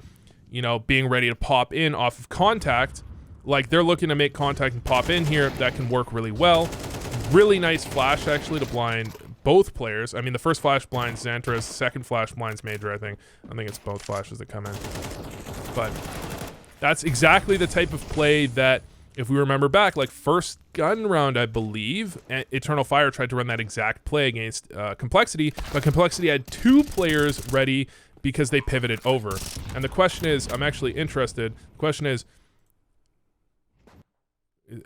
Speaker 1: being ready to pop in off of contact, like they're looking to make contact and pop in here, that can work really well. Really nice flash, actually, to blind both players. I mean, the first flash blinds Xantarez, the second flash blinds Major, I think. I think it's both flashes that come in. But that's exactly the type of play that, if we remember back, like first gun round, I believe, Eternal Fire tried to run that exact play against Complexity, but Complexity had 2 players ready because they pivoted over. And the question is, I'm actually interested, the question is,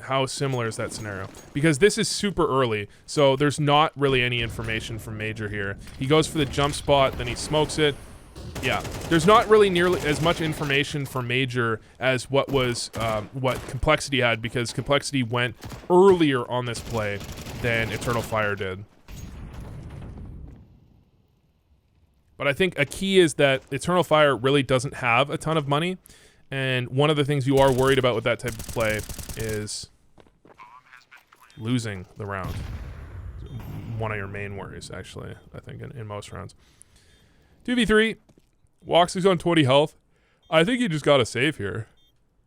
Speaker 1: how similar is that scenario? Because this is super early, so there's not really any information from Major here. He goes for the jump spot, then he smokes it. Yeah, there's not really nearly as much information for Major as what Complexity had, because Complexity went earlier on this play than Eternal Fire did. But I think a key is that Eternal Fire really doesn't have a ton of money. And one of the things you are worried about with that type of play is losing the round. One of your main worries, actually, I think, in most rounds. 2v3, Woxic's on 20 health. I think you just got to save here.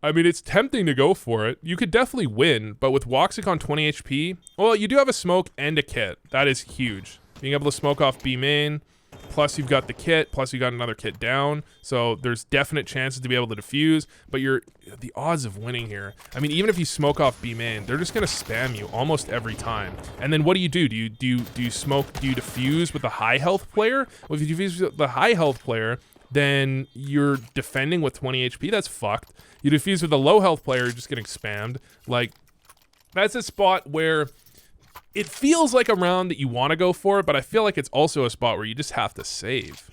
Speaker 1: I mean, it's tempting to go for it. You could definitely win, but with Woxic on 20 HP, well, you do have a smoke and a kit. That is huge. Being able to smoke off B main, plus you've got the kit, plus you got another kit down, so there's definite chances to be able to defuse, but the odds of winning here, I mean, even if you smoke off B main, they're just gonna spam you almost every time. And then what do? Do you defuse with a high health player? Well, if you defuse with the high health player, then you're defending with 20 HP. That's fucked. You defuse with a low health player, you're just getting spammed. Like, that's a spot where it feels like a round that you want to go for it, but I feel like it's also a spot where you just have to save.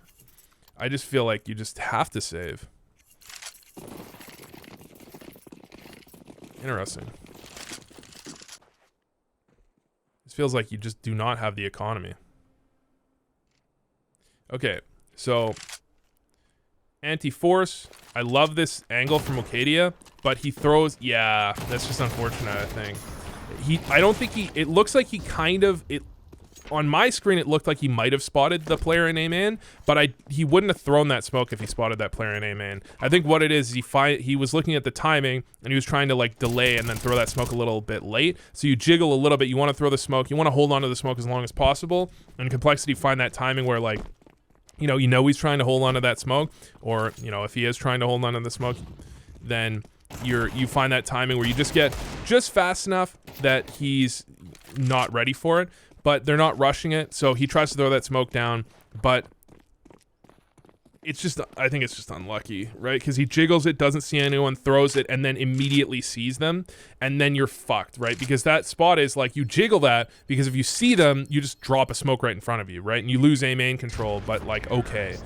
Speaker 1: I just feel like you just have to save. Interesting. This feels like you just do not have the economy. Okay, so anti-force. I love this angle from Okadia, but he throws, yeah, that's just unfortunate, I think. I don't think it looks like he kind of, on my screen, it looked like he might have spotted the player in A-man, but he wouldn't have thrown that smoke if he spotted that player in A-man. I think what it is, he was looking at the timing, and he was trying to like delay and then throw that smoke a little bit late. So you jiggle a little bit, you want to throw the smoke, you want to hold on to the smoke as long as possible, and Complexity find that timing where like, you know he's trying to hold on to that smoke, or, you know, if he is trying to hold on to the smoke, then you find that timing where you just get just fast enough that he's not ready for it, but they're not rushing it, so he tries to throw that smoke down, but it's just, I think it's just unlucky, right? Because he jiggles it, doesn't see anyone, throws it, and then immediately sees them, and then you're fucked, right? Because that spot is like, you jiggle that, because if you see them, you just drop a smoke right in front of you, right? And you lose A-main control, but like, okay.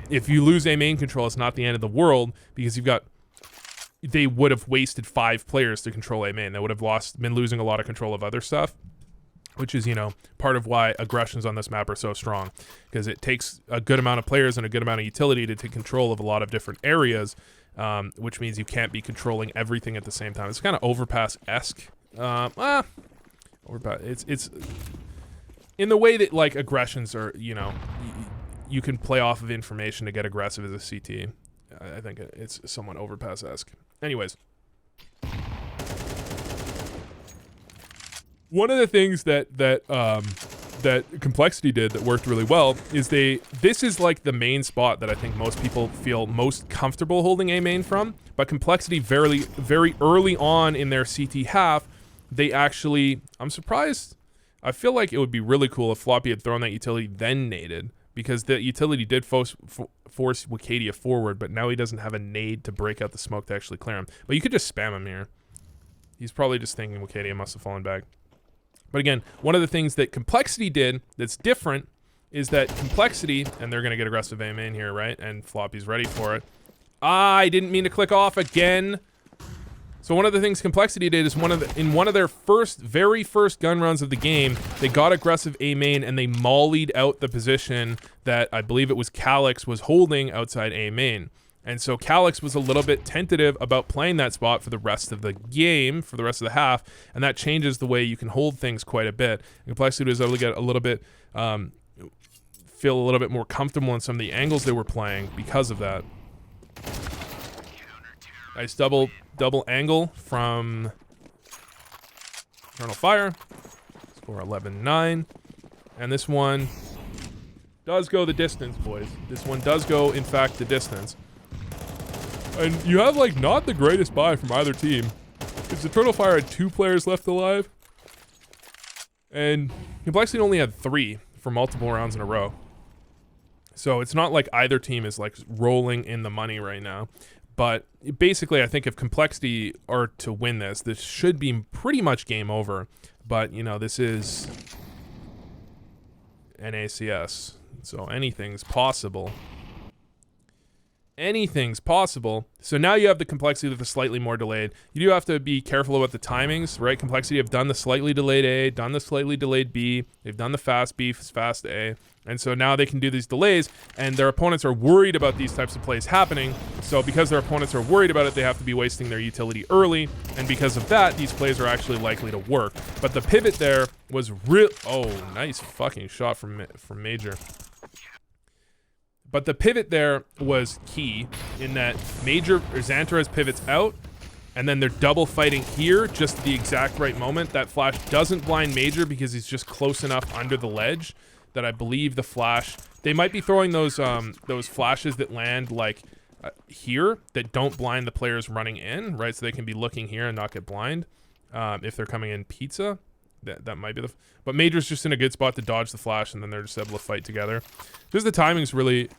Speaker 1: If you lose A-main control, it's not the end of the world, because they would have wasted 5 players to control A-main. They would have been losing a lot of control of other stuff, which is, you know, part of why aggressions on this map are so strong, because it takes a good amount of players and a good amount of utility to take control of a lot of different areas, which means you can't be controlling everything at the same time. It's kind of overpass-esque. Overpass. It's in the way that like aggressions are, you know, you can play off of information to get aggressive as a CT. I think it's somewhat overpass-esque. Anyways. One of the things that Complexity did that worked really well is this is like the main spot that I think most people feel most comfortable holding A main from, but Complexity very, very early on in their CT half, they actually, I'm surprised, I feel like it would be really cool if Floppy had thrown that utility then naded, because the utility did force Wicadia forward, but now he doesn't have a nade to break out the smoke to actually clear him. But you could just spam him here. He's probably just thinking Wicadia must have fallen back. But again, one of the things that Complexity did that's different is that Complexity, and they're going to get aggressive aim in here, right? And Floppy's ready for it. I didn't mean to click off again. So one of the things Complexity did is in one of their very first gun runs of the game, they got aggressive A main and they mollied out the position that I believe it was Calyx was holding outside A main. And so Calyx was a little bit tentative about playing that spot for the rest of the game, for the rest of the half, and that changes the way you can hold things quite a bit. And Complexity was able to get a little bit, feel a little bit more comfortable in some of the angles they were playing because of that. Nice double angle from Eternal Fire. Score 11-9. And this one does go the distance, boys. This one does go, in fact, the distance. And you have, like, not the greatest buy from either team. Because Eternal Fire had 2 players left alive. And Complexity only had 3 for multiple rounds in a row. So it's not like either team is, like, rolling in the money right now. But basically, I think if Complexity are to win this should be pretty much game over. But, you know, this is NACS, so anything's possible. Anything's possible. So now you have the Complexity with a slightly more delayed. You do have to be careful about the timings, right? Complexity have done the slightly delayed A, done the slightly delayed B, they've done the fast B, fast A, and so now they can do these delays, and their opponents are worried about these types of plays happening, so because their opponents are worried about it, they have to be wasting their utility early, and because of that, these plays are actually likely to work. But the pivot there was real. Oh, nice fucking shot from Major. But the pivot there was key in that Major or Xantares pivots out, and then they're double fighting here just at the exact right moment. That flash doesn't blind Major because he's just close enough under the ledge that I believe the flash, they might be throwing those flashes that land like here that don't blind the players running in, right? So they can be looking here and not get blind if they're coming in pizza. That might be but Major's just in a good spot to dodge the flash, and then they're just able to fight together. Just the timing's really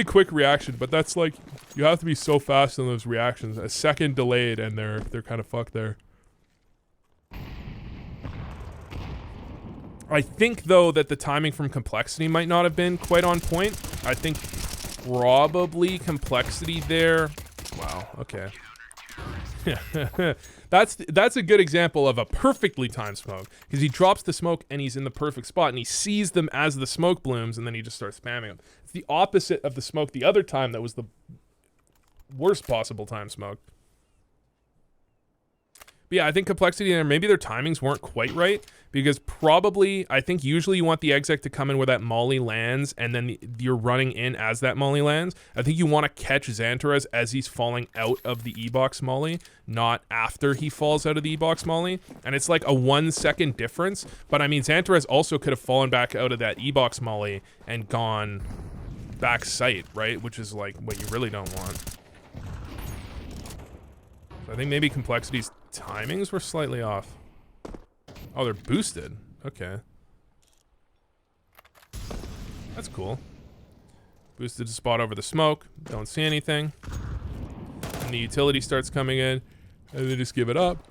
Speaker 1: quick reaction, but that's like, you have to be so fast in those reactions. A second delayed and they're kind of fucked there. I think though that the timing from Complexity might not have been quite on point. I think probably Complexity there. Wow, okay. That's a good example of a perfectly timed smoke, because he drops the smoke and he's in the perfect spot and he sees them as the smoke blooms and then he just starts spamming them. It's the opposite of the smoke the other time that was the worst possible time smoke. But yeah, I think Complexity there, maybe their timings weren't quite right, because probably, I think usually you want the exec to come in where that molly lands, and then you're running in as that molly lands. I think you want to catch Xantares as he's falling out of the E-box molly, not after he falls out of the E-box molly. And it's like a 1 second difference, but I mean, Xantares also could have fallen back out of that E-box molly and gone back sight, right? Which is like what you really don't want. So I think maybe Complexity's timings were slightly off. Oh, they're boosted. Okay. That's cool. Boosted to spot over the smoke. Don't see anything. And the utility starts coming in. And they just give it up.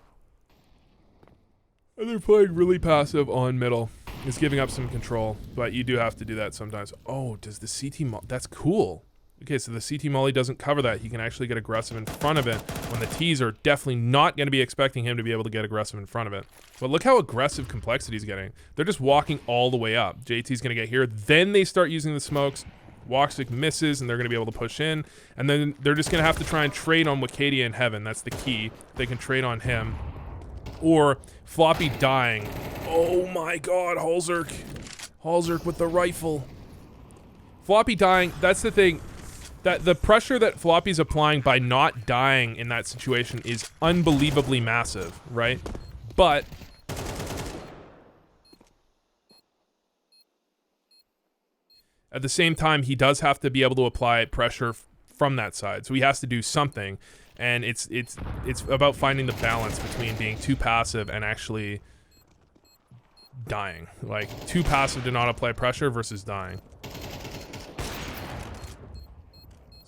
Speaker 1: And they're playing really passive on middle. It's giving up some control. But you do have to do that sometimes. Oh, does the CT... That's cool. Okay, so the CT molly doesn't cover that. He can actually get aggressive in front of it, when the T's are definitely not going to be expecting him to be able to get aggressive in front of it. But look how aggressive Complexity's getting. They're just walking all the way up. JT's going to get here. Then they start using the smokes. Walkstick misses, and they're going to be able to push in. And then they're just going to have to try and trade on Wicadia in Heaven. That's the key. They can trade on him. Or Floppy dying. Oh my god, Halzerk. Halzerk with the rifle. Floppy dying, that's the thing. That the pressure that Floppy's applying by not dying in that situation is unbelievably massive, right? But at the same time, he does have to be able to apply pressure from that side. So he has to do something, and it's about finding the balance between being too passive and actually dying. Like, too passive to not apply pressure versus dying.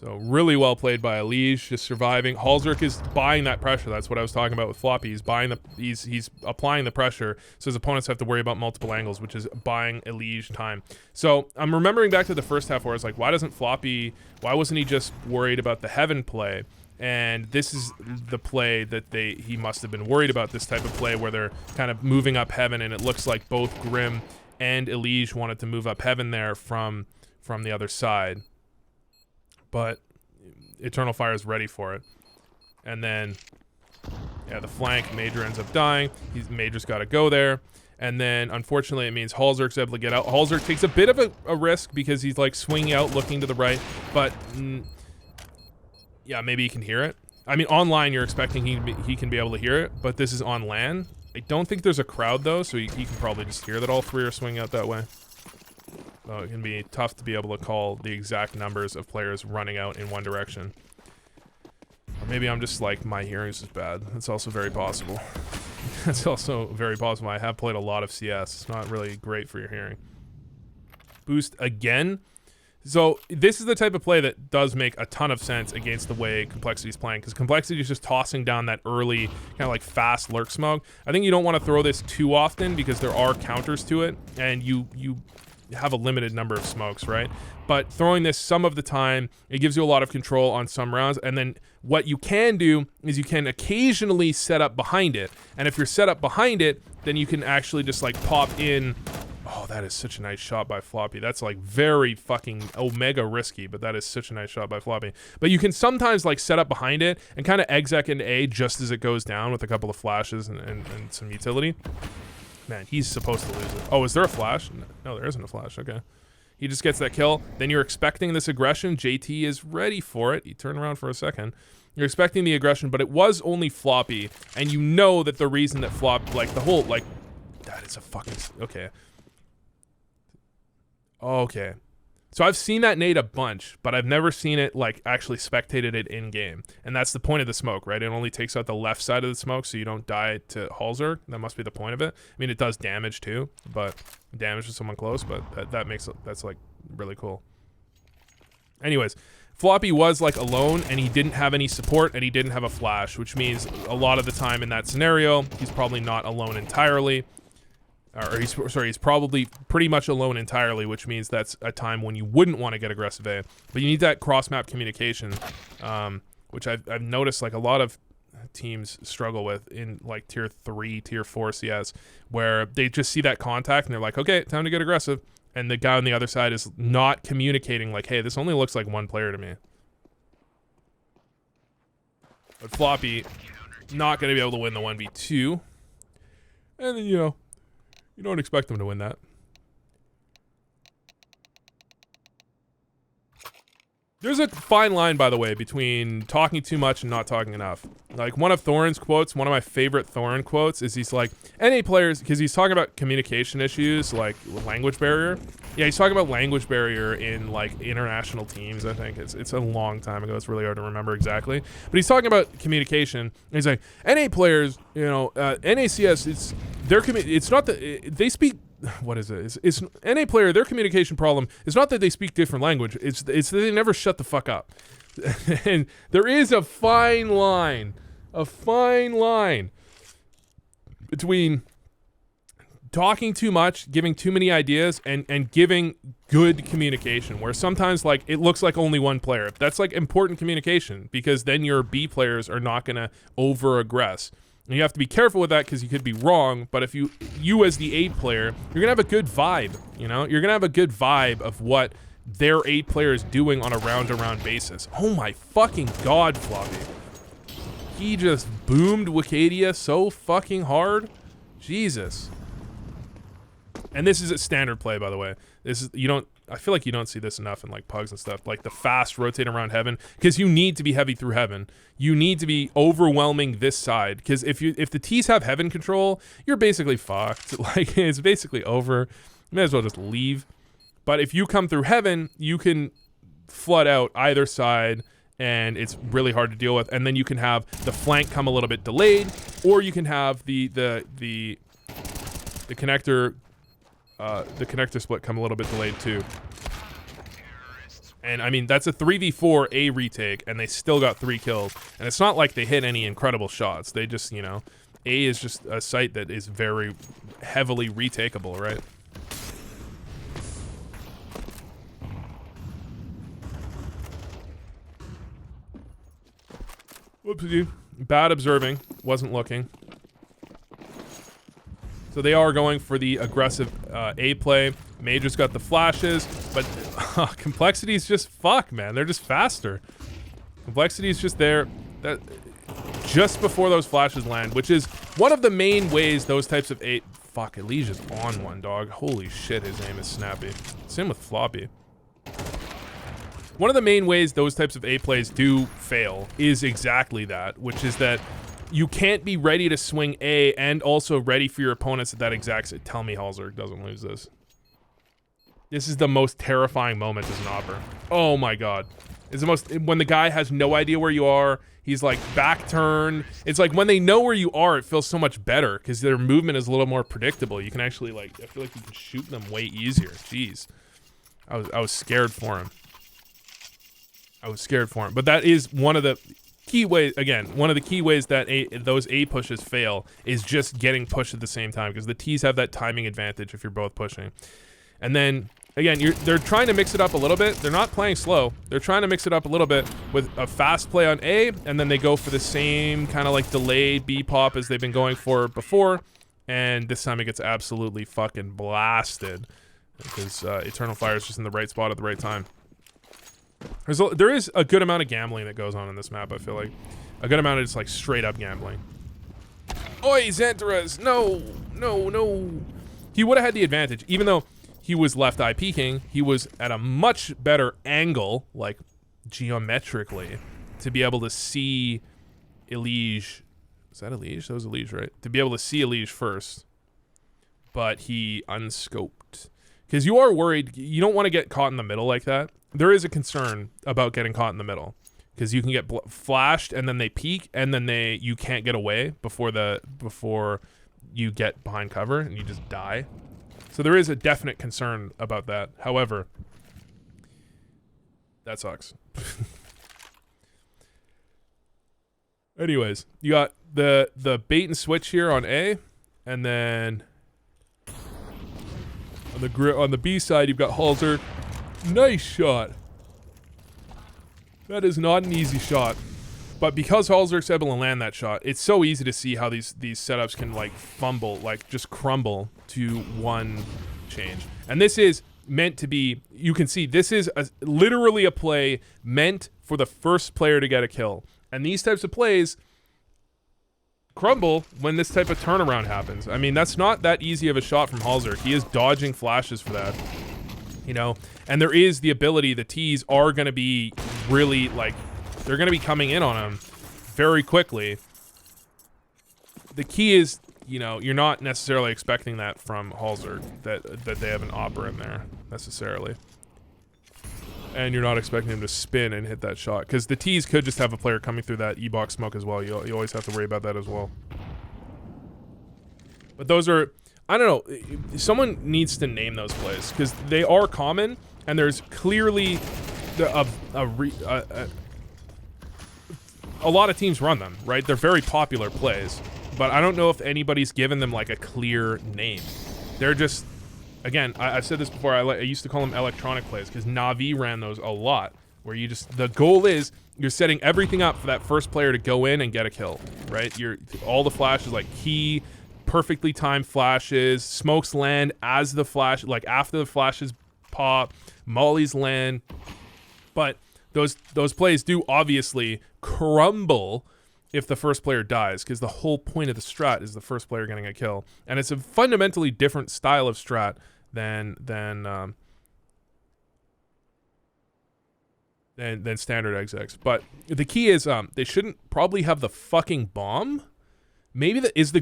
Speaker 1: So really well played by Elige, just surviving. Halzerk is buying that pressure. That's what I was talking about with Floppy. He's buying the he's applying the pressure, so his opponents have to worry about multiple angles, which is buying Elige time. So I'm remembering back to the first half where I was like, why wasn't he just worried about the Heaven play? And this is the play that he must have been worried about, this type of play where they're kind of moving up Heaven, and it looks like both Grim and Elige wanted to move up Heaven there from the other side. But Eternal Fire is ready for it. And then, yeah, the flank, Major ends up dying. Major's got to go there. And then, unfortunately, it means Halzerk's able to get out. Halzerk takes a bit of a risk because he's, like, swinging out, looking to the right. But, yeah, maybe he can hear it. I mean, online, you're expecting he can be able to hear it. But this is on LAN. I don't think there's a crowd, though, so he can probably just hear that all three are swinging out that way. So it can be tough to be able to call the exact numbers of players running out in one direction. Or maybe I'm just like, my hearing is bad. That's also very possible. That's also very possible. I have played a lot of CS. It's not really great for your hearing. Boost again. So this is the type of play that does make a ton of sense against the way Complexity is playing, because Complexity is just tossing down that early kind of like fast lurk smoke. I think you don't want to throw this too often because there are counters to it, and you have a limited number of smokes, right? But throwing this some of the time, it gives you a lot of control on some rounds. And then what you can do is you can occasionally set up behind it. And if you're set up behind it, then you can actually just like pop in. Oh, that is such a nice shot by Floppy. That's like very fucking omega risky, but that is such a nice shot by Floppy. But you can sometimes like set up behind it and kind of exec into A just as it goes down with a couple of flashes and some utility. Man, he's supposed to lose it. Oh, is there a flash? No, there isn't a flash. Okay. He just gets that kill. Then you're expecting this aggression. JT is ready for it. He turned around for a second. You're expecting the aggression, but it was only Floppy. And you know that the reason that like the whole, like, that is a fucking, okay. Okay. So I've seen that nade a bunch, but I've never seen it like actually spectated it in game. And that's the point of the smoke, right? It only takes out the left side of the smoke, so you don't die to Halzer. That must be the point of it. I mean, it does damage too, but damage to someone close, but that's like really cool. Anyways, Floppy was like alone, and he didn't have any support, and he didn't have a flash, which means a lot of the time in that scenario, he's probably not alone entirely. Or he's probably pretty much alone entirely, which means that's a time when you wouldn't want to get aggressive A. But you need that cross-map communication, which I've noticed like a lot of teams struggle with in like tier 3, tier 4 CS, where they just see that contact and they're like, okay, time to get aggressive. And the guy on the other side is not communicating like, hey, this only looks like one player to me. But Floppy, not going to be able to win the 1v2. And then, you know, you don't expect them to win that. There's a fine line, by the way, between talking too much and not talking enough. Like, one of Thorin's quotes, one of my favorite Thorin quotes, is he's like, NA players, because he's talking about communication issues, like language barrier. Yeah, he's talking about language barrier in, like, international teams, I think. It's a long time ago. It's really hard to remember exactly. But he's talking about communication. And he's like, NA players, you know, NACS, it's not that, they speak, what is it? It's NA player, their communication problem is not that they speak different language, it's that they never shut the fuck up. And there is a fine line between talking too much, giving too many ideas, and giving good communication, where sometimes like it looks like only one player. That's like important communication, because then your B players are not gonna over aggress. And you have to be careful with that because you could be wrong, but if you as the A player, you're gonna have a good vibe, you know? You're gonna have a good vibe of what their A player is doing on a round-to-round basis. Oh my fucking god, Floppy. He just boomed Wicadia so fucking hard. Jesus. And this is a standard play, by the way. This is, I feel like you don't see this enough in like pugs and stuff, like the fast rotate around heaven, because you need to be heavy through heaven. You need to be overwhelming this side, because if the T's have heaven control, you're basically fucked. Like, it's basically over. You may as well just leave. But if you come through heaven, you can flood out either side, and it's really hard to deal with. And then you can have the flank come a little bit delayed, or you can have the connector split come a little bit delayed too. And I mean, that's a 3v4 A retake, and they still got 3 kills. And it's not like they hit any incredible shots. They just, you know, A is just a site that is very heavily retakeable, right? Whoopsie. Bad observing. Wasn't looking. So they are going for the aggressive A play. Major's got the flashes, but Complexity's just fuck, man. They're just faster. Complexity's just there. That just before those flashes land, which is one of the main ways those types of A. Fuck, Elysia's on one, dog. Holy shit, his aim is snappy. Same with Floppy. One of the main ways those types of A plays do fail is exactly that, which is that you can't be ready to swing A and also ready for your opponents at that exact set. Tell me Halzer doesn't lose this. This is the most terrifying moment as an opper. Oh my god. It's the most, when the guy has no idea where you are, he's like back turned. It's like when they know where you are, it feels so much better because their movement is a little more predictable. You can actually like, I feel like you can shoot them way easier. Jeez. I was scared for him. But that is one of the key ways, again, one of the key ways that those A pushes fail is just getting pushed at the same time, because the T's have that timing advantage if you're both pushing. And then, again, they're trying to mix it up a little bit. They're not playing slow. They're trying to mix it up a little bit with a fast play on A, and then they go for the same kind of like delayed B pop as they've been going for before. And this time it gets absolutely fucking blasted because Eternal Fire is just in the right spot at the right time. There is a good amount of gambling that goes on in this map, I feel like. A good amount of just like straight up gambling. Oi, Xantaras! No! No, no! He would have had the advantage. Even though he was left eye peeking, he was at a much better angle, like geometrically, to be able to see Elige. Is that Elige? That was Elige, right? To be able to see Elige first. But he unscoped. because you are worried. You don't want to get caught in the middle like that. There is a concern about getting caught in the middle because you can get flashed and then they peek and then you can't get away before you get behind cover and you just die. So there is a definite concern about that. However, that sucks. Anyways, you got the bait and switch here on A, and then on the B side you've got Halzer. Nice shot. That is not an easy shot, but because Halzer's able to land that shot, it's so easy to see how these setups can like fumble, like just crumble to one change. And this is meant to be. You can see this is literally a play meant for the first player to get a kill. And these types of plays crumble when this type of turnaround happens. I mean, that's not that easy of a shot from Halzer. He is dodging flashes for that, you know? And there is the ability, the T's are going to be really, like, they're going to be coming in on him very quickly. The key is, you know, you're not necessarily expecting that from Halzer, that they have an opera in there, necessarily. And you're not expecting him to spin and hit that shot. Because the T's could just have a player coming through that E-box smoke as well. You always have to worry about that as well. But those are, I don't know, someone needs to name those plays. Because they are common, and there's clearly a lot of teams run them, right? They're very popular plays. But I don't know if anybody's given them like a clear name. They're just... Again, I've said this before, I used to call them electronic plays because Na'Vi ran those a lot, where you just, the goal is you're setting everything up for that first player to go in and get a kill, right? All the flashes, like key, perfectly timed flashes, smokes land as the flash, like after the flashes pop, mollies land, but those plays do obviously crumble if the first player dies, because the whole point of the strat is the first player getting a kill, and it's a fundamentally different style of strat than standard XX. But the key is they shouldn't probably have the fucking bomb. Maybe was the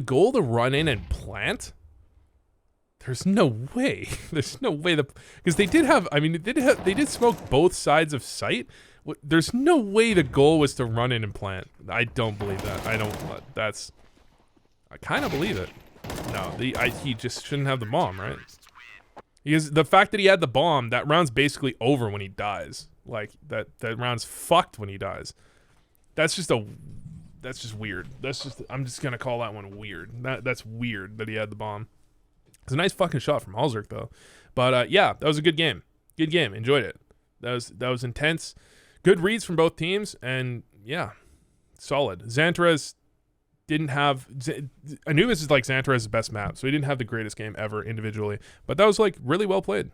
Speaker 1: goal to run in and plant? There's no way. There's no way because they did have. I mean, they did smoke both sides of site. There's no way the goal was to run in and plant. I don't believe that. I kind of believe it. No, he just shouldn't have the bomb, right? Because the fact that he had the bomb, that round's basically over when he dies. Like, that round's fucked when he dies. That's just weird. I'm just gonna call that one weird. That's weird that he had the bomb. It's a nice fucking shot from Halzerk, though. But, yeah, that was a good game. Good game. Enjoyed it. That was intense. Good reads from both teams, and, yeah, solid. Xantra's didn't have... Anubis is like Xantra's best map, so he didn't have the greatest game ever individually. But that was, like, really well played.